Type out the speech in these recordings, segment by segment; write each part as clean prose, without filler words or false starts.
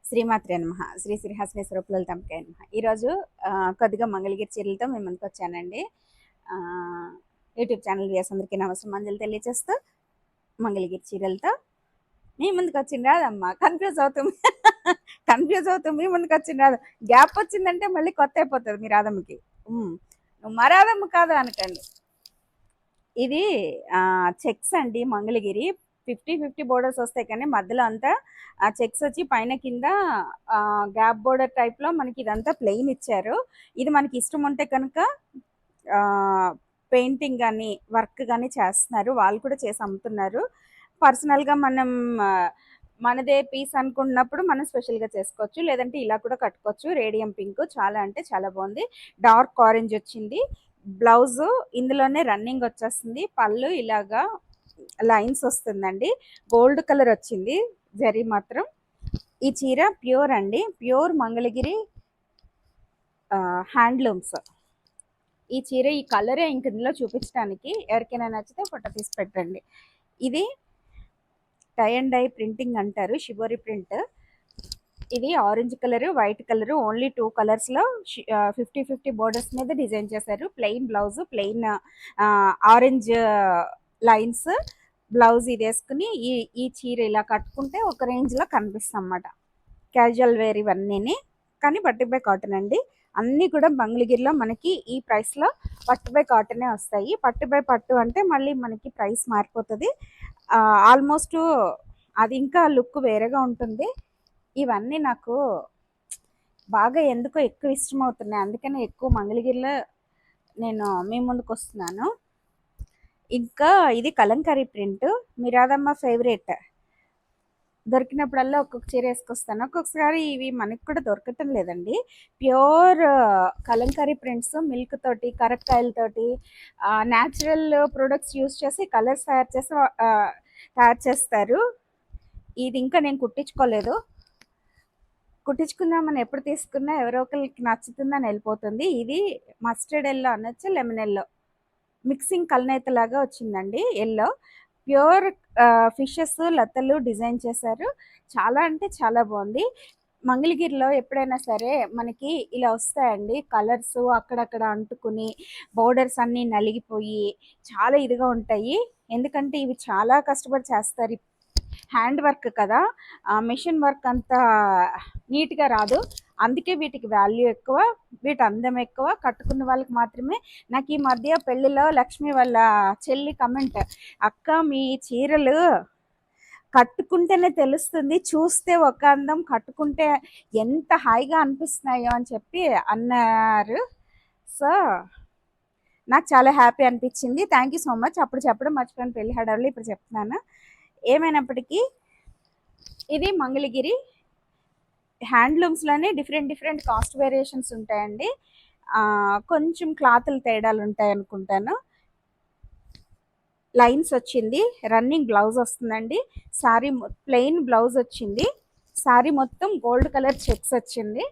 శ్రీమాత్రే నమః. శ్రీ శ్రీహాసనేశ్వర పుల్లలతంపకాయ నమః. ఈరోజు కొద్దిగా మంగళగిరి చీరలతో మేము ముందుకు వచ్చానండి. యూట్యూబ్ ఛానల్ వ్యూస్ అందరికీ నమస్కారాలు తెలియజేస్తూ మంగళగిరి చీరలతో మీ ముందుకు వచ్చింది రాదమ్మా. కన్ఫ్యూజ్ అవుతుంది మీ ముందుకు వచ్చింది రాదు. గ్యాప్ వచ్చిందంటే మళ్ళీ కొత్త అయిపోతుంది మీ రాధమ్మకి. నువ్వు మా రాధమ్మ కాదు అనకండి. ఇది చెక్స్ అండి మంగళగిరి 50-50 బోర్డర్స్ వస్తాయి, కానీ మధ్యలో అంతా చెక్స్ వచ్చి పైన కింద గ్యాప్ బోర్డర్ టైప్లో మనకి ఇదంతా ప్లెయిన్ ఇచ్చారు. ఇది మనకి ఇష్టం ఉంటే కనుక పెయింటింగ్ కానీ వర్క్ కానీ చేస్తున్నారు, వాళ్ళు కూడా చేసి అమ్ముతున్నారు. పర్సనల్గా మనం మనదే పీస్ అనుకున్నప్పుడు మనం స్పెషల్గా చేసుకోవచ్చు, లేదంటే ఇలా కూడా కట్టుకోవచ్చు. రేడియం పింక్ చాలా అంటే చాలా బాగుంది. డార్క్ ఆరెంజ్ వచ్చింది. బ్లౌజ్ ఇందులోనే రన్నింగ్ వచ్చేస్తుంది. పళ్ళు ఇలాగా లైన్స్ వస్తుందండి. గోల్డ్ కలర్ వచ్చింది జరీ మాత్రం. ఈ చీర ప్యూర్ అండి, ప్యూర్ మంగళగిరి హ్యాండ్లూమ్స్. ఈ చీర ఈ కలరే ఇంక ఇందులో చూపించడానికి. ఎవరికైనా నచ్చితే ఫోటో తీసి పెట్టండి. ఇది టై అండ్ డై ప్రింటింగ్ అంటారు, షిబోరి ప్రింట్. ఇది orange colour, white colour, only 2 కలర్స్లో 50-50 బోర్డర్స్ మీద డిజైన్ చేశారు. Plain blouse, plain orange lines blouse ఇది వేసుకుని ఈ చీర ఇలా కట్టుకుంటే ఒక రేంజ్లో కనిపిస్తుంది అన్నమాట. క్యాజువల్ వేర్ ఇవన్నీ, కానీ పట్టు బై కాటన్ అండి. అన్నీ కూడా మంగళగిరిలో మనకి ఈ ప్రైస్లో పట్టు బై కాటనే వస్తాయి. పట్టు బై పట్టు అంటే మళ్ళీ మనకి ప్రైస్ మారిపోతుంది. ఆల్మోస్ట్ అది ఇంకా లుక్ వేరేగా ఉంటుంది. ఇవన్నీ నాకు బాగా ఎందుకో ఎక్కువ ఇష్టం అవుతున్నాయి, అందుకనే ఎక్కువ మంగళగిరిలో నేను మీ ముందుకు వస్తున్నాను. ఇంకా ఇది కలంకారీ ప్రింట్, మిరాదమ్మ ఫేవరెట్. దొరికినప్పుడల్లా ఒక్కొక్క చీర వేసుకొస్తాను. ఒక్కొక్కసారి ఇవి మనకి కూడా దొరకటం లేదండి. ప్యూర్ కలంకారీ ప్రింట్స్, మిల్క్ తోటి, కరక్కాయలతోటి, న్యాచురల్ ప్రొడక్ట్స్ యూస్ చేసి కలర్స్ తయారు చేస్తారు. ఇది ఇంకా నేను కుట్టించుకోలేదు. కుట్టించుకుందామని ఎప్పుడు తీసుకున్నా ఎవరో ఒకరికి నచ్చుతుందని వెళ్ళిపోతుంది. ఇది మస్టర్డ్ ఎల్లో అనొచ్చు, లెమన్ ఎల్లో మిక్సింగ్ కలనేత లాగా వచ్చిందండి. ఎల్లో ప్యూర్ ఫిషెస్ లతలు డిజైన్ చేశారు. చాలా అంటే చాలా బాగుంది. మంగళగిరిలో ఎప్పుడైనా సరే మనకి ఇలా వస్తాయండి కలర్స్ అక్కడక్కడ అంటుకుని, బోర్డర్స్ అన్నీ నలిగిపోయి చాలా ఇదిగా ఉంటాయి. ఎందుకంటే ఇవి చాలా కష్టపడి చేస్తారు. హ్యాండ్ వర్క్ కదా, మిషన్ వర్క్ అంత నీట్గా రాదు. అందుకే వీటికి వాల్యూ ఎక్కువ, వీటి అందం ఎక్కువ. కట్టుకున్న వాళ్ళకి మాత్రమే. నాకు ఈ మధ్య పెళ్ళిలో లక్ష్మి వాళ్ళ చెల్లి కమెంట్, అక్క మీ చీరలు కట్టుకుంటేనే తెలుస్తుంది, చూస్తే ఒక అందం, కట్టుకుంటే ఎంత హాయిగా అనిపిస్తున్నాయో అని చెప్పి అన్నారు. సో నాకు చాలా హ్యాపీ అనిపించింది. Thank you so much. అప్పుడు చెప్పడం మర్చిపోయాను పెళ్లి హడావులు, ఇప్పుడు చెప్తున్నాను. ఏమైనప్పటికీ ఇది మంగళగిరి హ్యాండ్లూమ్స్లోనే డిఫరెంట్ కాస్ట్ వేరియేషన్స్ ఉంటాయండి. కొంచెం క్లాతులు తేడాలు ఉంటాయి అనుకుంటాను. లైన్స్ వచ్చింది, రన్నింగ్ బ్లౌజ్ వస్తుందండి. సారీ ప్లెయిన్ బ్లౌజ్ వచ్చింది. సారీ మొత్తం గోల్డ్ కలర్ చెక్స్ వచ్చింది.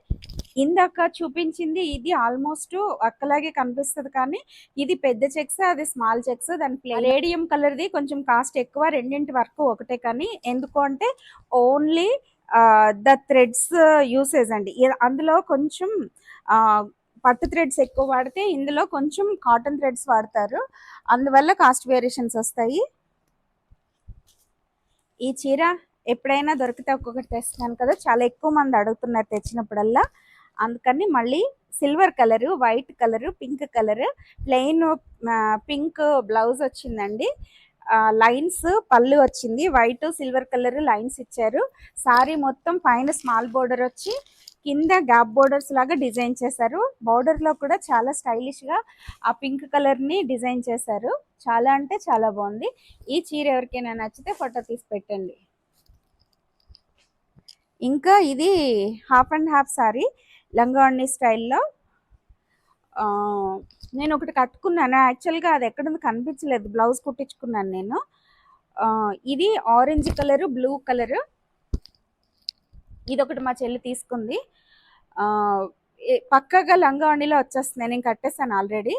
ఇందాక చూపించింది ఇది ఆల్మోస్ట్ అక్కలాగే కనిపిస్తుంది, కానీ ఇది పెద్ద చెక్స్, అది స్మాల్ చెక్స్. దాని రేడియం కలర్ది కొంచెం కాస్ట్ ఎక్కువ. రెండింటి వరకు ఒకటే, కానీ ఎందుకు అంటే ఓన్లీ ద థ్రెడ్స్ యూసేజ్ అండి. అందులో కొంచెం పట్టు థ్రెడ్స్ ఎక్కువ వాడితే, ఇందులో కొంచెం కాటన్ థ్రెడ్స్ వాడతారు, అందువల్ల కాస్ట్ వేరియేషన్స్ వస్తాయి. ఈ చీర ఎప్పుడైనా దొరికితే ఒక్కొక్కటి తెస్తున్నాను కదా, చాలా ఎక్కువ మంది అడుగుతున్నారు తెచ్చినప్పుడల్లా. అందుకని మళ్ళీ silver colour, white colour, pink colour, plain pink blouse వచ్చిందండి. లైన్స్ పళ్ళు వచ్చింది, వైట్ సిల్వర్ కలర్ లైన్స్ ఇచ్చారు. సారీ మొత్తం పైన స్మాల్ బోర్డర్ వచ్చి కింద గ్యాప్ బోర్డర్స్ లాగా డిజైన్ చేశారు. బోర్డర్లో కూడా చాలా స్టైలిష్గా ఆ పింక్ కలర్ని డిజైన్ చేశారు. చాలా అంటే చాలా బాగుంది. ఈ చీర ఎవరికైనా నచ్చితే ఫోటో తీసి పెట్టండి. ఇంకా ఇది హాఫ్ అండ్ హాఫ్ సారీ, లంగావణి స్టైల్లో. నేను ఒకటి కట్టుకున్నాను, యాక్చువల్గా అది ఎక్కడుంది కనిపించలేదు, బ్లౌజ్ కుట్టించుకున్నాను నేను. ఇది ఆరెంజ్ కలరు, బ్లూ కలరు. ఇది ఒకటి మా చెల్లి తీసుకుంది. పక్కగా లంగావణిలో వచ్చేస్తుంది, నేను కట్టేసాను ఆల్రెడీ.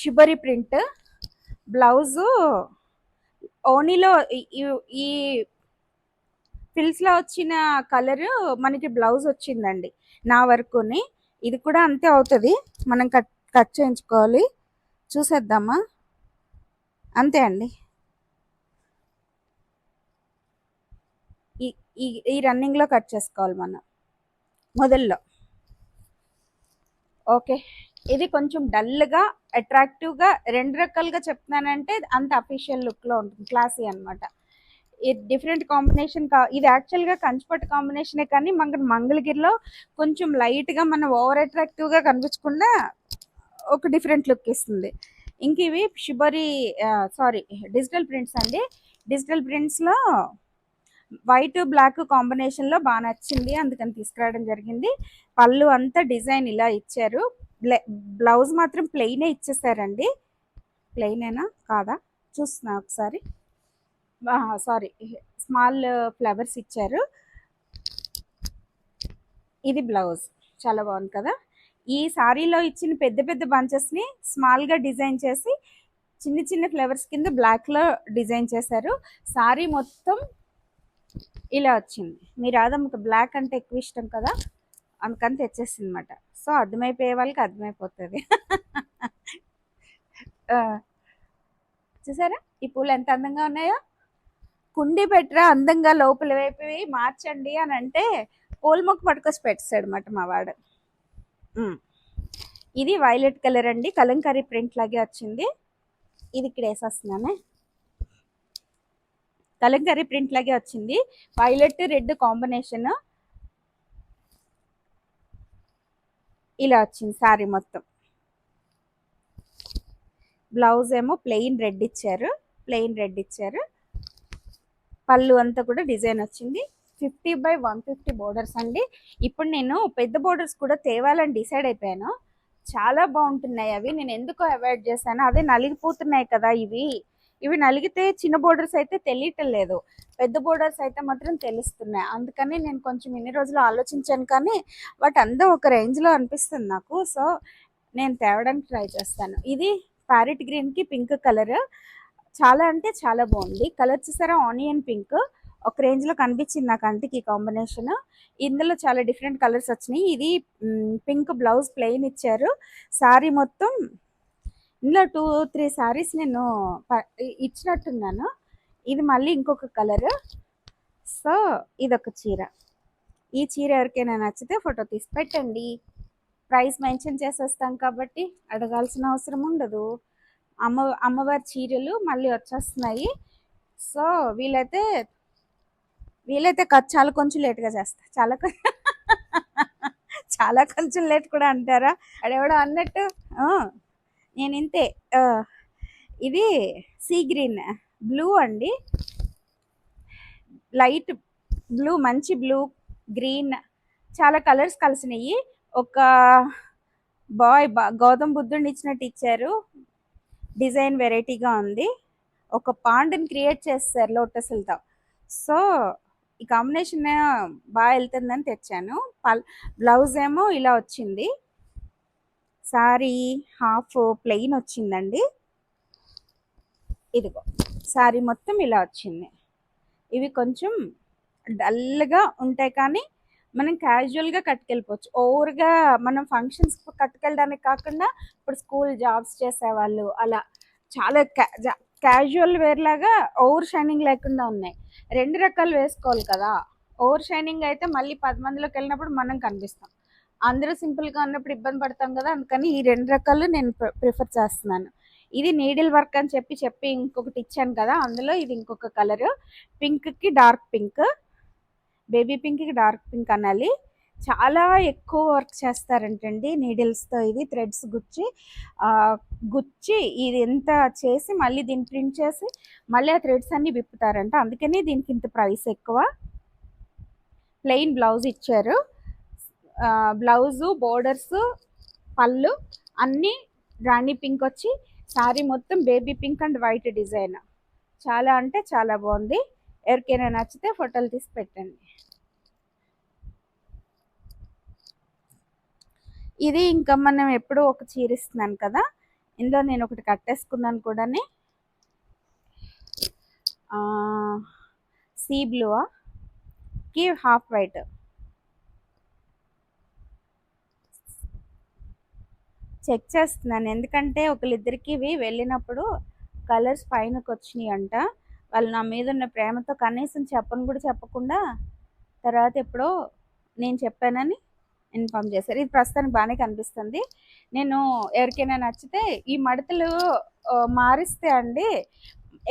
షిబరి ప్రింట్ బ్లౌజు ఓనీలో ఈ ఫిల్స్లో వచ్చిన కలర్ మనకి బ్లౌజ్ వచ్చిందండి నా వరకుని. ఇది కూడా అంతే అవుతుంది, మనం కట్ కట్ చేయించుకోవాలి. చూసేద్దామా? అంతే అండి. ఈ ఈ ఈ రన్నింగ్లో కట్ చేసుకోవాలి మనం మొదల్లో. ఓకే, ఇది కొంచెం డల్గా అట్రాక్టివ్గా రెండు రకాలుగా చెప్తున్నానంటే అంత అఫీషియల్ లుక్లో ఉంటుంది, క్లాసీ అనమాట. ఇది డిఫరెంట్ కాంబినేషన్. ఇది యాక్చువల్గా కంచిపట్టు కాంబినేషనే, కానీ మన మంగళగిరిలో కొంచెం లైట్గా మనం ఓవర్ అట్రాక్టివ్గా కనిపించకుండా ఒక డిఫరెంట్ లుక్ ఇస్తుంది. ఇంక ఇవి షిబరి సారీ డిజిటల్ ప్రింట్స్ అండి. డిజిటల్ ప్రింట్స్లో వైట్ బ్లాక్ కాంబినేషన్లో బాగా నచ్చింది, అందుకని తీసుకురావడం జరిగింది. పళ్ళు అంతా డిజైన్ ఇలా ఇచ్చారు. బ్లౌజ్ మాత్రం ప్లెయినే ఇచ్చేసారండి. ప్లెయినేనా కాదా చూస్తున్నా ఒకసారి. సారీ, స్మాల్ ఫ్లవర్స్ ఇచ్చారు. ఇది బ్లౌజ్ చాలా బాగుంది కదా. ఈ సారీలో ఇచ్చిన పెద్ద పెద్ద బంచెస్ని స్మాల్గా డిజైన్ చేసి చిన్న చిన్న ఫ్లవర్స్ కింద బ్లాక్లో డిజైన్ చేశారు. సారీ మొత్తం ఇలా వచ్చింది. మీ రాధమ్మకి బ్లాక్ అంటే ఎక్కువ ఇష్టం కదా, అందుకని తెచ్చేసింది అనమాట. సో అర్థమైపోయే వాళ్ళకి అర్థమైపోతుంది. చూసారా ఈ పూలు ఎంత అందంగా ఉన్నాయో? కుండి పెట్టరా అందంగా లోపల వైపు మార్చండి అని అంటే పూల మొక్క పట్టుకొచ్చి పెట్టాడు అనమాట మా వాడు. ఇది వైలెట్ కలర్ అండి, కలంకారీ ప్రింట్ లాగే వచ్చింది. ఇది ఇక్కడ వేసేస్తున్నానే, కలంకారీ ప్రింట్ లాగే వచ్చింది. వైలెట్ రెడ్ కాంబినేషన్ ఇలా వచ్చింది సారీ మొత్తం. బ్లౌజ్ ఏమో ప్లెయిన్ రెడ్ ఇచ్చారు, ప్లెయిన్ రెడ్ ఇచ్చారు. పళ్ళు అంతా కూడా డిజైన్ వచ్చింది. 50/150 బోర్డర్స్ అండి. ఇప్పుడు నేను పెద్ద బోర్డర్స్ కూడా తేవాలని డిసైడ్ అయిపోయాను. చాలా బాగుంటున్నాయి అవి. నేను ఎందుకో అవాయిడ్ చేశాను, అదే నలిగిపోతున్నాయి కదా ఇవి. ఇవి నలిగితే చిన్న బోర్డర్స్ అయితే తెలియటం లేదు, పెద్ద బోర్డర్స్ అయితే మాత్రం తెలుస్తున్నాయి. అందుకని నేను కొంచెం ఇన్ని రోజులు ఆలోచించాను, కానీ వాటి అంతా ఒక రేంజ్లో అనిపిస్తుంది నాకు. సో నేను తేవడానికి ట్రై చేస్తాను. ఇది ప్యారెట్ గ్రీన్కి పింక్ కలర్ చాలా అంటే చాలా బాగుంది. కలర్ చూసారా, ఆనియన్ పింక్ ఒక రేంజ్లో కనిపించింది నాకు కంటికి ఈ కాంబినేషన్. ఇందులో చాలా డిఫరెంట్ కలర్స్ వచ్చినాయి. ఇది పింక్ బ్లౌజ్ ప్లెయిన్ ఇచ్చారు. శారీ మొత్తం ఇందులో 2-3 శారీస్ నేను ఇచ్చినట్టున్నాను. ఇది మళ్ళీ ఇంకొక కలర్. సో ఇదొక చీర. ఈ చీర ఎవరికైనా నచ్చితే ఫోటో తీసి పెట్టండి. ప్రైస్ మెన్షన్ చేసేస్తాం కాబట్టి అడగాల్సిన అవసరం ఉండదు. అమ్మవారి చీరలు మళ్ళీ వచ్చేస్తున్నాయి. సో వీలైతే చాలా కొంచెం లేట్గా చేస్తా, చాలా కొంచెం లేట్ కూడా అంటారా, అడెవడో అన్నట్టు నేను ఇంతే. ఇది సీ గ్రీన్ బ్లూ అండి, లైట్ బ్లూ, మంచి బ్లూ, గ్రీన్, చాలా కలర్స్ కలిసినాయి. ఒక గౌతమ బుద్ధుడిని ఇచ్చినట్టు ఇచ్చారు. డిజైన్ వెరైటీగా ఉంది. ఒక పాండ్ని క్రియేట్ చేస్తారు లోటస్లతో. సో ఈ కాంబినేషన్ బాగా వెళ్తుందని తెచ్చాను. బ్లౌజ్ ఏమో ఇలా వచ్చింది. శారీ హాఫ్ ప్లెయిన్ వచ్చిందండి. ఇదిగో శారీ మొత్తం ఇలా వచ్చింది. ఇవి కొంచెం డల్గా ఉంటాయి, కానీ మనం క్యాజువల్గా కట్టుకెళ్ళిపోవచ్చు. ఓవర్గా మనం ఫంక్షన్స్ కట్టుకెళ్ళడానికి కాకుండా ఇప్పుడు స్కూల్ జాబ్స్ చేసేవాళ్ళు అలా చాలా క్యాజువల్ వేర్ లాగా ఓవర్ షైనింగ్ లేకుండా ఉన్నాయి. రెండు రకాలు వేసుకోవాలి కదా. ఓవర్ షైనింగ్ అయితే మళ్ళీ 10 మందిలోకి వెళ్ళినప్పుడు మనం కనిపిస్తాం, అందరూ సింపుల్గా ఉన్నప్పుడు ఇబ్బంది పడతాం కదా. అందుకని ఈ రెండు రకాలు నేను ప్రిఫర్ చేస్తున్నాను. ఇది నీడిల్ వర్క్ అని చెప్పి ఇంకొకటి ఇచ్చాను కదా, అందులో ఇది ఇంకొక కలర్. పింక్కి డార్క్ పింక్, బేబీ పింక్కి డార్క్ పింక్ అనాలి. చాలా ఎక్కువ వర్క్ చేస్తారంటండి నీడిల్స్తో. ఇది థ్రెడ్స్ గుచ్చి ఇది ఎంత చేసి మళ్ళీ దీన్ని ప్రింట్ చేసి మళ్ళీ ఆ థ్రెడ్స్ అన్ని విప్పుతారంట, అందుకని దీనికి ఇంత ప్రైస్ ఎక్కువ. ప్లెయిన్ బ్లౌజ్ ఇచ్చారు. బ్లౌజు, బోర్డర్స్, పళ్ళు అన్నీ రాణి పింక్ వచ్చి శారీ మొత్తం baby pink and white design. చాలా అంటే చాలా బాగుంది. ఎవరికైనా నచ్చితే ఫోటోలు తీసి పెట్టండి. ఇది ఇంకా మనం ఎప్పుడూ ఒక చీర ఇస్తున్నాను కదా, ఇందులో నేను ఒకటి కట్టేసుకున్నాను కూడా. సీ బ్లూవా కి హాఫ్ వైట్. చెక్ చేస్తున్నాను ఎందుకంటే ఒకళ్ళిద్దరికి ఇవి వెళ్ళినప్పుడు కలర్స్ పైనకి వచ్చినాయి అంట. వాళ్ళు నా మీద ఉన్న ప్రేమతో కనీసం చెప్పను కూడా చెప్పకుండా తర్వాత ఎప్పుడో నేను చెప్పానని ఇన్ఫామ్ చేశారు. ఇది ప్రస్తుతానికి బాగానే కనిపిస్తుంది. నేను ఎవరికైనా నచ్చితే ఈ మడతలు మారిస్తే అండి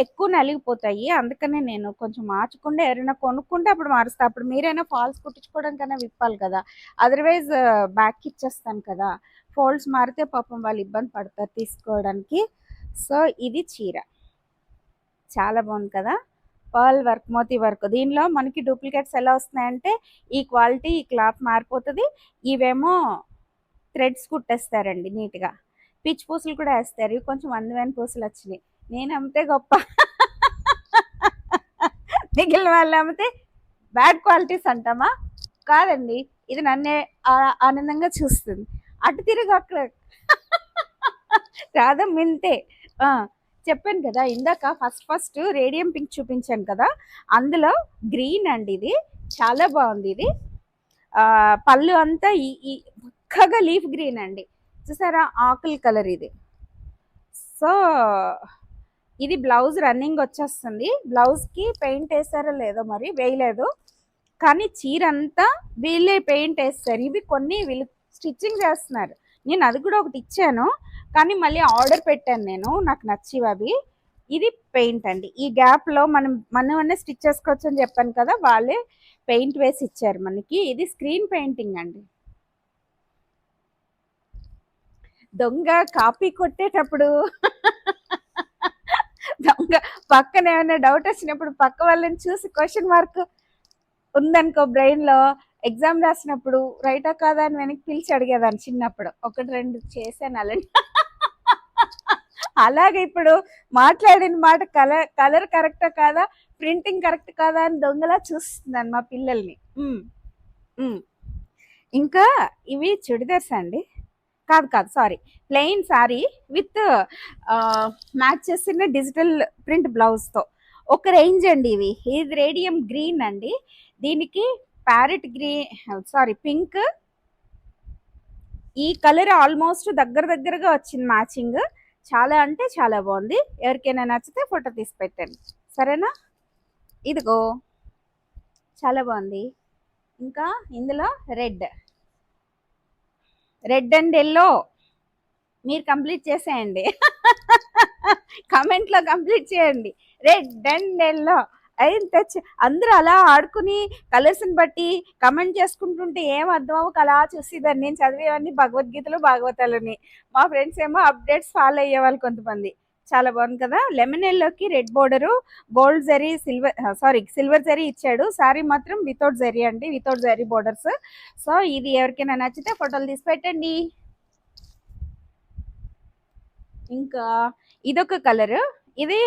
ఎక్కువ నలిగిపోతాయి. అందుకనే నేను కొంచెం మార్చకుండా ఎవరైనా కొనుక్కుంటే అప్పుడు మారుస్తా. అప్పుడు మీరైనా ఫాల్స్ కుట్టించుకోవడం కన్నా విప్పాలి కదా, అదర్వైజ్ బ్యాక్ ఇచ్చేస్తాను కదా. ఫోల్డ్స్ మారితే పాపం వాళ్ళు ఇబ్బంది పడతారు తీసుకోవడానికి. సో ఇది చీర చాలా బాగుంది కదా, పర్ల్ వర్క్, మోతీ వర్క్. దీనిలో మనకి డూప్లికేట్స్ ఎలా వస్తున్నాయంటే ఈ క్వాలిటీ, ఈ క్లాత్ మారిపోతుంది. ఇవేమో థ్రెడ్స్ కుట్టేస్తారండి నీట్గా. పిచ్ పూసలు కూడా వేస్తారు. ఇవి కొంచెం అందమైన పూసలు వచ్చినాయి. నేను అమ్మితే గొప్ప, మిగిలిన వాళ్ళు అమ్మితే బ్యాడ్ క్వాలిటీస్ అంటామా? కాదండి, ఇది నన్నే ఆనందంగా చూస్తుంది. అటు తిరిగి అక్కడ రాధం వింతే. చెప్పాను కదా ఇందాక, ఫస్ట్ రేడియం పింక్ చూపించాను కదా, అందులో గ్రీన్ అండి. ఇది చాలా బాగుంది. ఇది పళ్ళు అంతా ఈ పక్కగా లీఫ్ గ్రీన్ అండి, చూసారా, ఆకుల్ కలర్ ఇది. సో ఇది బ్లౌజ్ రన్నింగ్ వచ్చేస్తుంది. బ్లౌజ్కి పెయింట్ వేసారో లేదో మరి, వేయలేదు. కానీ చీర అంతా వీళ్ళే పెయింట్ వేస్తారు. ఇవి కొన్ని వీళ్ళు స్టిచ్చింగ్ చేస్తున్నారు. నేను అది కూడా ఒకటి ఇచ్చాను, కానీ మళ్ళీ ఆర్డర్ పెట్టాను నేను, నాకు నచ్చివి అవి. ఇది పెయింట్ అండి. ఈ గ్యాప్లో మనం స్టిచ్ చేసుకోవచ్చు అని చెప్పాను కదా, వాళ్ళే పెయింట్ వేసి ఇచ్చారు మనకి. ఇది స్క్రీన్ పెయింటింగ్ అండి. దొంగ కాపీ కొట్టేటప్పుడు దొంగ పక్కన ఏమైనా డౌట్ వచ్చినప్పుడు పక్క వాళ్ళని చూసి క్వశ్చన్ మార్క్ ఉందనుకో బ్రెయిన్లో, ఎగ్జామ్ రాసినప్పుడు రైటా కాదా అని వెనక్కి పిలిచి అడిగేదాన్ని చిన్నప్పుడు. ఒకటి రెండు చేశాను అలాంటి. అలాగే ఇప్పుడు మాట్లాడిన మాట కలర్ కరెక్టా కాదా, ప్రింటింగ్ కరెక్ట్ కాదా అని దొంగలా చూస్తున్నాను మా పిల్లల్ని. ఇంకా ఇవి చుడిదార్స్ అండి, కాదు sorry, plain sari with match చేసిన డిజిటల్ ప్రింట్ బ్లౌజ్తో. ఒక రేంజ్ అండి ఇవి. ఇది రేడియం గ్రీన్ అండి, దీనికి ప్యారెట్ పింక్. ఈ కలర్ ఆల్మోస్ట్ దగ్గరగా వచ్చింది మ్యాచింగ్. చాలా అంటే చాలా బాగుంది. ఎవరికైనా నచ్చితే ఫోటో తీసి పెట్టండి, సరేనా? ఇదిగో చాలా బాగుంది. ఇంకా ఇందులో రెడ్ అండ్ ఎల్లో మీరు కంప్లీట్ చేసేయండి. కామెంట్లో కంప్లీట్ చేయండి. రెడ్ అండ్ ఎల్లో అయిన తెచ్చి అందరూ అలా ఆడుకుని కలర్స్ని బట్టి కమెంట్ చేసుకుంటుంటే ఏం అర్థం అవ్వక అలా చూసేదాన్ని. నేను చదివేవన్నీ భగవద్గీతలు, భాగవతాలని. మా ఫ్రెండ్స్ ఏమో అప్డేట్స్ ఫాలో అయ్యేవాళ్ళు కొంతమంది. చాలా బాగుంది కదా. లెమన్ ఎల్లోకి red border, gold zari, silver zari ఇచ్చాడు. శారీ మాత్రం వితౌట్ జరీ అండి, వితౌట్ జరీ బోర్డర్స్. సో ఇది ఎవరికైనా నచ్చితే ఫోటోలు తీసి పెట్టండి. ఇంకా ఇదొక కలర్. ఇది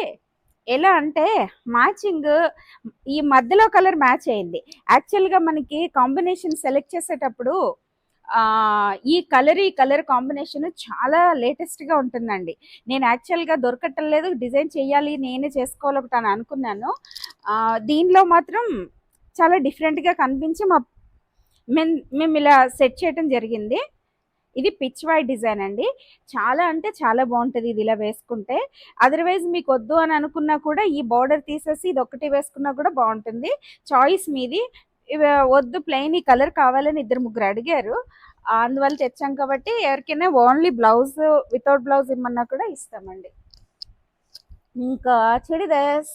ఎలా అంటే మ్యాచింగ్, ఈ మధ్యలో కలర్ మ్యాచ్ అయింది. యాక్చువల్గా మనకి కాంబినేషన్ సెలెక్ట్ చేసేటప్పుడు ఈ కలర్ కాంబినేషన్ చాలా లేటెస్ట్గా ఉంటుందండి. నేను యాక్చువల్గా దొరకటం లేదు, డిజైన్ చేయాలి నేనే చేసుకోవాలి ఒకటి అని అనుకున్నాను. దీనిలో మాత్రం చాలా డిఫరెంట్గా కనిపించి మేము ఇలా సెట్ చేయడం జరిగింది. ఇది పిచ్ వైట్ డిజైన్ అండి, చాలా అంటే చాలా బాగుంటుంది ఇది ఇలా వేసుకుంటే. అదర్వైజ్ మీకు వద్దు అని అనుకున్నా కూడా ఈ బార్డర్ తీసేసి ఇది ఒకటి వేసుకున్నా కూడా బాగుంటుంది, చాయిస్ మీది. వద్దు ప్లెయిన్ ఈ కలర్ కావాలని 2-3 అడిగారు, అందువల్ల తెచ్చాం. కాబట్టి ఎవరికైనా ఓన్లీ బ్లౌజ్ వితౌట్ బ్లౌజ్ ఇమ్మన్నా కూడా ఇస్తామండి. ఇంకా చుడిదార్స్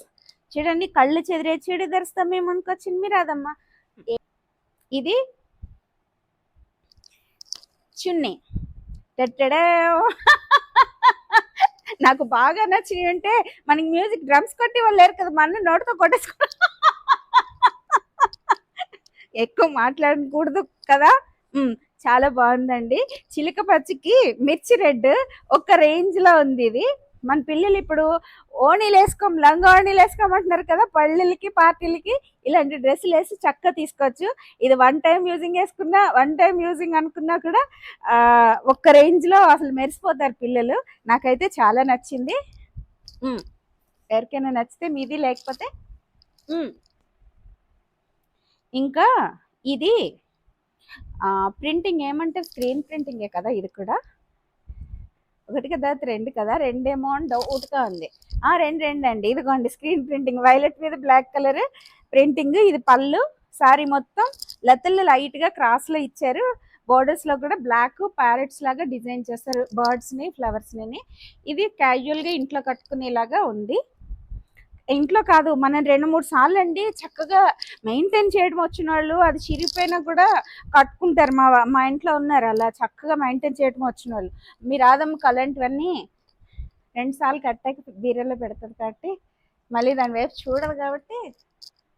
చూడండి, కళ్ళు చెదిరే చుడిదార్స్తో మేము ముందుకొచ్చింది మీ రాదమ్మా. ఇది చున్నీ. నాకు బాగా నచ్చినవి అంటే, మనకి మ్యూజిక్ డ్రమ్స్ కొట్టి వాళ్ళు లేరు కదా, మన నోటితో కొట్టేసుకో. ఎక్కువ మాట్లాడకూడదు కదా. చాలా బాగుందండి. చిలక పచ్చికి మిర్చి రెడ్ ఒక రేంజ్లో ఉంది ఇది. మన పిల్లలు ఇప్పుడు ఓణీలు లంగా ఓణీలు వేసుకోమంటున్నారు కదా, పళ్ళకి పార్టీలకి ఇలాంటి డ్రెస్సులు వేసి చక్కగా తీసుకోవచ్చు. ఇది వన్ టైం యూజింగ్ అనుకున్నా కూడా ఒక్క రేంజ్లో అసలు మెరిసిపోతారు పిల్లలు. నాకైతే చాలా నచ్చింది. ఎవరికైనా నచ్చితే మీది, లేకపోతే ఇంకా ఇది ప్రింటింగ్ ఏమంటే స్క్రీన్ ప్రింటింగే కదా ఇది కూడా. ఒకటి కదా రెండు కదా, రెండేమో అని డౌట్గా ఉంది. రెండు అండి. ఇదిగోండి స్క్రీన్ ప్రింటింగ్, వైలెట్ మీద బ్లాక్ కలర్ ప్రింటింగ్. ఇది పళ్ళు. సారీ మొత్తం లతలు లైట్ గా క్రాస్ లో ఇచ్చారు. బోర్డర్స్ లో కూడా బ్లాక్ ప్యారెట్స్ లాగా డిజైన్ చేస్తారు, బర్డ్స్ ని ఫ్లవర్స్ ని. ఇది క్యాజువల్ గా ఇంట్లో కట్టుకునేలాగా ఉంది. ఇంట్లో కాదు, మనం 2-3 సార్లు అండి చక్కగా మెయింటైన్ చేయడం వచ్చిన వాళ్ళు, అది చిరిగిపోయినా కూడా కట్టుకుంటారు. మా ఇంట్లో ఉన్నారు అలా చక్కగా మెయింటైన్ చేయడం వచ్చిన వాళ్ళు. మీ రాదమ్మకి అలాంటివన్నీ 2 సార్లు కట్టాక బీరలో పెడతారు కాబట్టి మళ్ళీ దాని వైపు చూడదు కాబట్టి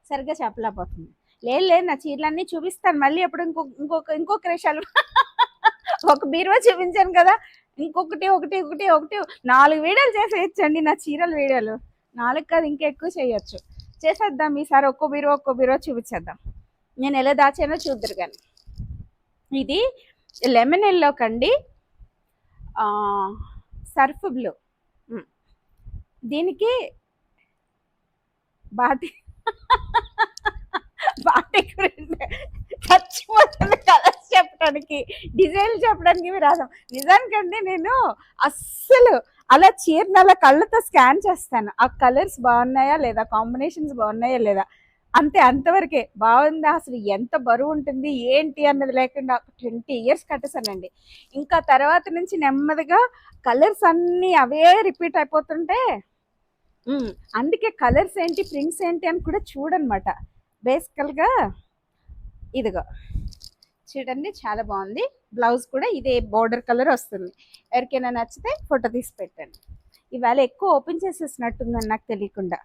సరిగ్గా చెప్పలేకపోతుంది. లేదు లేదు, నా చీరలన్నీ చూపిస్తాను మళ్ళీ అప్పుడు. ఇంకొక విషయాలు ఒక బీరువా చూపించాను కదా, ఇంకొకటి ఒకటి ఒకటి ఒకటి 4 వీడియోలు చేసేయచ్చండి నా చీరల వీడియోలు. 4 కాదు, ఇంకా ఎక్కువ చేయొచ్చు. చేసేద్దాం ఈసారి. ఒక్కో బీరువా చూపించేద్దాం. నేను ఎలా దాచానో చూద్దరు కానీ. ఇది లెమన్ ఎల్లో కండి, సర్ఫ్ బ్లూ. దీనికి బాటిక్ చచ్చిపోతుంది కలర్స్ చెప్పడానికి, డిజైన్లు చెప్పడానికి ఇవి రాదు. నిజానికండి నేను అస్సలు అలా చీరను అలా కళ్ళతో స్కాన్ చేస్తాను, ఆ కలర్స్ బాగున్నాయా లేదా, కాంబినేషన్స్ బాగున్నాయా లేదా, అంతే. అంతవరకే. బాగుందా, అసలు ఎంత బరువు ఉంటుంది ఏంటి అన్నది లేకుండా 20 years కట్టేసానండి. ఇంకా తర్వాత నుంచి నెమ్మదిగా కలర్స్ అన్నీ అవే రిపీట్ అయిపోతుంటే అందుకే కలర్స్ ఏంటి ప్రింట్స్ ఏంటి అని కూడా చూడనమాట. బేసికల్గా ఇదిగో చూడండి, చాలా బాగుంది. బ్లౌజ్ కూడా ఇదే బోర్డర్ కలర్ వస్తుంది. ఎవరికైనా నచ్చితే ఫోటో తీసి పెట్టండి. ఇవాళ ఎక్కువ ఓపెన్ చేసేసినట్టుందని నాకు తెలియకుండా.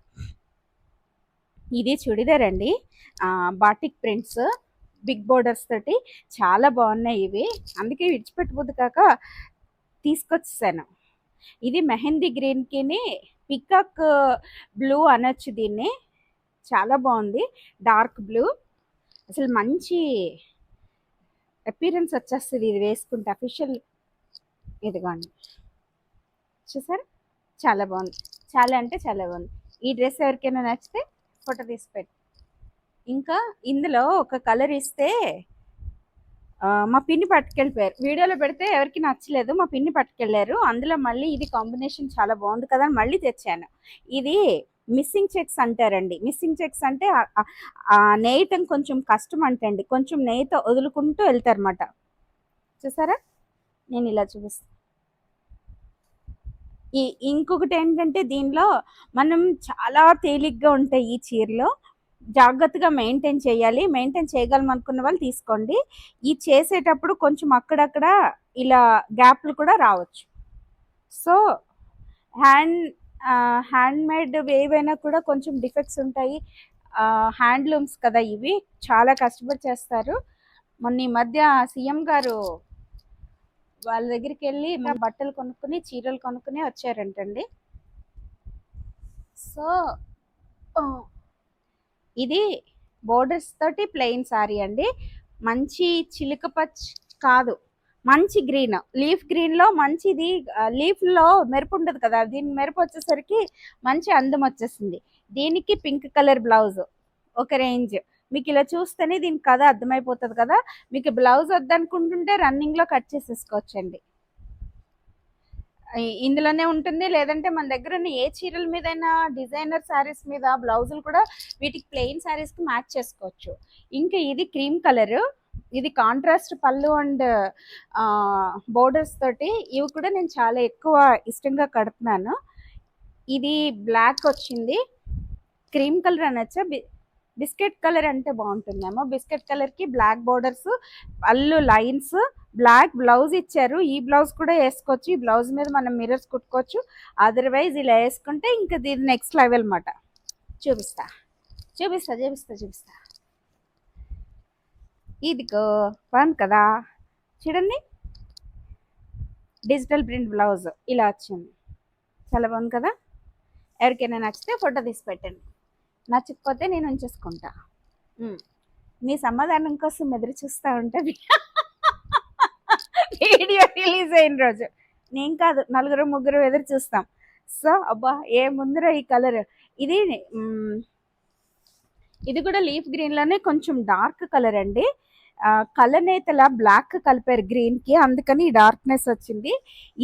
ఇది చుడిదార్ అండి, బాటిక్ ప్రింట్స్, బిగ్ బోర్డర్స్ తోటి చాలా బాగున్నాయి ఇవి. అందుకే విడిచిపెట్టబోద్దు కాక తీసుకొచ్చేసాను. ఇది మెహందీ గ్రీన్కి పికాక్ బ్లూ అనొచ్చు దీన్ని. చాలా బాగుంది, డార్క్ బ్లూ. అసలు మంచి అపీరెన్స్ వచ్చేస్తుంది ఇది వేసుకుంటే అఫీషియల్. ఇదిగోండి చూసారా, చాలా బాగుంది. చాలా అంటే చాలా బాగుంది. ఈ డ్రెస్ ఎవరికైనా నచ్చితే ఫోటో తీసి పెట్టు. ఇంకా ఇందులో ఒక కలర్ ఇస్తే మా పిన్ని పట్టుకెళ్ళిపోయారు. వీడియోలో పెడితే ఎవరికి నచ్చలేదు, మా పిన్ని పట్టుకెళ్ళారు. అందులో మళ్ళీ ఇది కాంబినేషన్ చాలా బాగుంది కదా అని మళ్ళీ తెచ్చాను. ఇది మిస్సింగ్ చెక్స్ అంటారండి. మిస్సింగ్ చెక్స్ అంటే నేయటం కొంచెం కష్టం అంటండి, కొంచెం నెయ్యితో వదులుకుంటూ వెళ్తారన్నమాట. చూసారా, నేను ఇలా చూపిస్తాను. ఇంకొకటి ఏంటంటే దీనిలో మనం చాలా తేలిగ్గా ఉంటాయి ఈ చీరలో, జాగ్రత్తగా మెయింటైన్ చేయాలి. మెయింటైన్ చేయగలం అనుకున్న వాళ్ళు తీసుకోండి. ఈ చేసేటప్పుడు కొంచెం అక్కడక్కడ ఇలా గ్యాప్లు కూడా రావచ్చు. సో హ్యాండ్ మేడ్ ఏవైనా కూడా కొంచెం డిఫెక్ట్స్ ఉంటాయి. హ్యాండ్లూమ్స్ కదా ఇవి, చాలా కష్టపడి చేస్తారు. మొన్న ఈ మధ్య సీఎం గారు వాళ్ళ దగ్గరికి వెళ్ళి బట్టలు కొనుక్కుని చీరలు కొనుక్కుని వచ్చారంటండి. సో ఇది బోర్డర్స్ తోటి ప్లెయిన్ సారీ అండి. మంచి చిలుక పచ్చ కాదు, మంచి గ్రీన్, లీఫ్ గ్రీన్లో మంచిది. లీఫ్లో మెరుపు ఉండదు కదా, దీని మెరుపు వచ్చేసరికి మంచి అందం వచ్చేసింది. దీనికి పింక్ కలర్ బ్లౌజ్ ఒక రేంజ్. మీకు ఇలా చూస్తేనే దీనికి కథ అర్థమైపోతుంది కదా. మీకు బ్లౌజ్ వద్దనుకుంటుంటే రన్నింగ్లో కట్ చేసేసుకోవచ్చండి, ఇందులోనే ఉంటుంది. లేదంటే మన దగ్గర ఉన్న ఏ చీరల మీదైనా డిజైనర్ శారీస్ మీద బ్లౌజులు కూడా వీటికి ప్లెయిన్ శారీస్కి మ్యాచ్ చేసుకోవచ్చు. ఇంకా ఇది క్రీమ్ కలర్, ఇది కాంట్రాస్ట్ పళ్ళు అండ్ బోర్డర్స్ తోటి. ఇవి కూడా నేను చాలా ఎక్కువ ఇష్టంగా కడుతున్నాను. ఇది బ్లాక్ వచ్చింది, క్రీమ్ కలర్ అనొచ్చా, బిస్కెట్ కలర్ అంటే బాగుంటుందేమో. బిస్కెట్ కలర్కి బ్లాక్ బోర్డర్స్, పళ్ళు లైన్స్, బ్లాక్ బ్లౌజ్ ఇచ్చారు. ఈ బ్లౌజ్ కూడా వేసుకోవచ్చు, ఈ బ్లౌజ్ మీద మనం మిర్రర్స్ కుట్టుకోవచ్చు. అదర్వైజ్ ఇలా వేసుకుంటే ఇంకా దీని నెక్స్ట్ లెవెల్ అన్నమాట. చూపిస్తా చూపిస్తా చూపిస్తా చూపిస్తా. ఇదిగో బాగుంది కదా, చూడండి, డిజిటల్ ప్రింట్ బ్లౌజ్ ఇలా వచ్చింది. చాలా బాగుంది కదా. ఎవరికైనా నచ్చితే ఫోటో తీసి పెట్టండి, నచ్చకపోతే నేను ఉంచేసుకుంటా. మీ సమాధానం కోసం ఎదురు చూస్తూ ఉంటుంది వీడియో రిలీజ్ అయిన రోజు. నేను కాదు, 4-3 ఎదురు చూస్తాం. సో అబ్బా ఏ ముందర ఈ కలర్. ఇది ఇది కూడా లీఫ్ గ్రీన్ లోనే కొంచెం డార్క్ కలర్ అండి. కలనేతల బ్లాక్ కలిపారు గ్రీన్ కి, అందుకని డార్క్నెస్ వచ్చింది.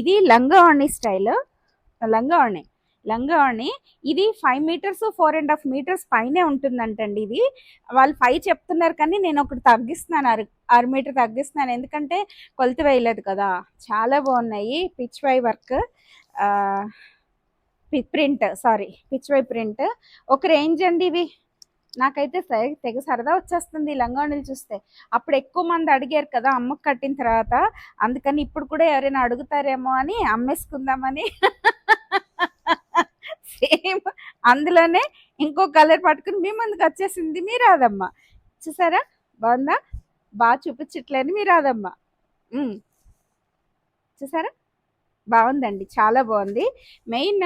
ఇది లంగావణి స్టైల్, లంగావణి లంగావణి. ఇది 5 మీటర్స్ 4.5 మీటర్స్ పైనే ఉంటుందంటండి. ఇది వాళ్ళు 5 చెప్తున్నారు, కానీ నేను ఒకటి తగ్గిస్తున్నాను, 6 మీటర్ తగ్గిస్తున్నాను, ఎందుకంటే కొలత వేయలేదు కదా. చాలా బాగున్నాయి. Pitch why work, print, sorry pitch why print. ఒక రేంజ్ అండి ఇవి. నాకైతే తెగ సరదా వచ్చేస్తుంది ఈ లంగావణిలు చూస్తే. అప్పుడు ఎక్కువ మంది అడిగారు కదా అమ్మకు కట్టిన తర్వాత, అందుకని ఇప్పుడు కూడా ఎవరైనా అడుగుతారేమో అని అమ్మేసుకుందామని సేమ్ అందులోనే ఇంకో కలర్ పట్టుకుని మీ ముందుకు వచ్చేసింది మీ రాదమ్మ. చూసారా బాగుందా? బాగా చూపించట్లేని మీ రాదమ్మ. చూసారా బాగుందండి, చాలా బాగుంది. మెయిన్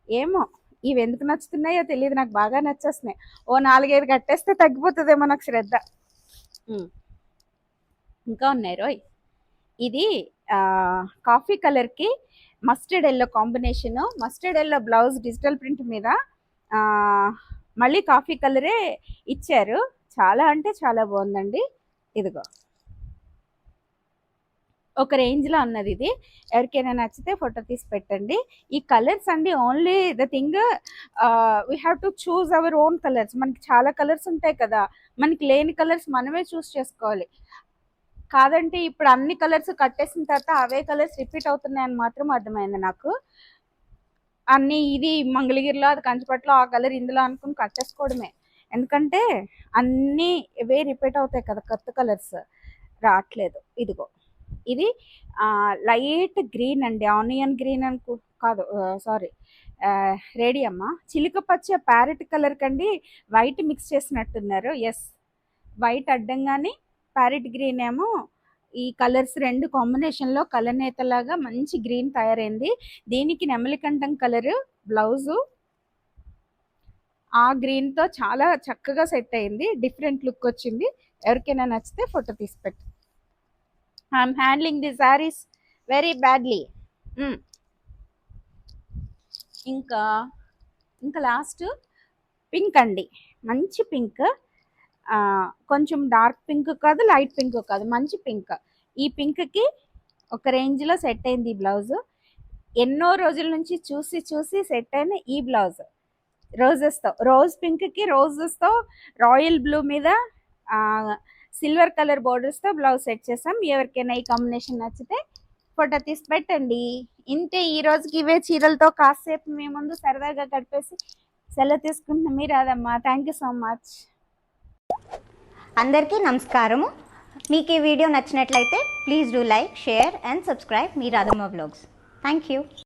ఏమో ఇవి ఎందుకు నచ్చుతున్నాయో తెలియదు, నాకు బాగా నచ్చేస్తున్నాయి. ఓ 4-5 కట్టేస్తే తగ్గిపోతుందేమో నాకు శ్రద్ధ. ఇంకా ఉన్నాయి రోయ్. ఇది కాఫీ కలర్కి mustard yellow combination. Mustard yellow blouse digital print మీద మళ్ళీ కాఫీ కలరే ఇచ్చారు. చాలా అంటే చాలా బాగుందండి. ఇదిగో ఒక రేంజ్లో ఉన్నది ఇది. ఎవరికైనా నచ్చితే ఫోటో తీసి పెట్టండి. ఈ కలర్స్ అండి only the thing, we have to choose our own colours. మనకి చాలా కలర్స్ ఉంటాయి కదా, మనకి లేని కలర్స్ మనమే చూస్ చేసుకోవాలి. కాదంటే ఇప్పుడు అన్ని కలర్స్ కట్టేసిన తర్వాత అవే కలర్స్ రిపీట్ అవుతున్నాయని మాత్రం అర్థమైంది నాకు. అన్ని ఇది మంగళగిరిలో, అది కంచిపట్లో ఆ కలర్ ఇందులో అనుకుని కట్టేసుకోవడమే. ఎందుకంటే అన్నీ ఇవే రిపీట్ అవుతాయి కదా, కొత్త కలర్స్ రావట్లేదు. ఇదిగో ఇది లైట్ గ్రీన్ అండి, ఆనియన్ గ్రీన్ అనుకో కాదు, సారీ రేడియమ్మ, చిలుక పచ్చ ప్యారెట్ కలర్ కండి వైట్ మిక్స్ చేసినట్టున్నారు. ఎస్, వైట్ అడ్డంగానే ప్యారెట్ గ్రీన్ ఏమో. ఈ కలర్స్ రెండు కాంబినేషన్లో కలనేతలాగా మంచి గ్రీన్ తయారైంది. దీనికి నెమలికంఠం కలర్ బ్లౌజు ఆ గ్రీన్తో చాలా చక్కగా సెట్ అయింది, డిఫరెంట్ లుక్ వచ్చింది. ఎవరికైనా నచ్చితే ఫోటో తీసి పెట్టు. I'm handling the saris very badly. ఇంకా ఇంకా లాస్ట్ పింక్ అండి, మంచి పింక్, కొంచెం డార్క్ పింక్ కాదు, లైట్ పింక్ కాదు, మంచి పింక్. ఈ పింక్కి ఒక రేంజ్లో సెట్ అయింది ఈ బ్లౌజ్. ఎన్నో రోజుల నుంచి చూసి చూసి సెట్ అయిన ఈ బ్లౌజ్ రోజెస్తో, రోజ్ పింక్కి రోజెస్తో రాయల్ బ్లూ మీద సిల్వర్ కలర్ బోర్డర్స్తో బ్లౌజ్ సెట్ చేసాం. ఎవరికైనా ఈ కాంబినేషన్ నచ్చితే ఫోటో తీసి పెట్టండి. ఇంతే, ఈ రోజుకి ఇవే చీరలతో కాసేపు మీ ముందు సరదాగా గడిపేసి సెలవు తీసుకుంటున్నాం. మీ రాదమ్మా. Thank you so much. అందరికీ నమస్కారము. మీకు ఈ వీడియో నచ్చినట్లయితే please do like, share and subscribe మీ రాధమ్మ వ్లాగ్స్. Thank you.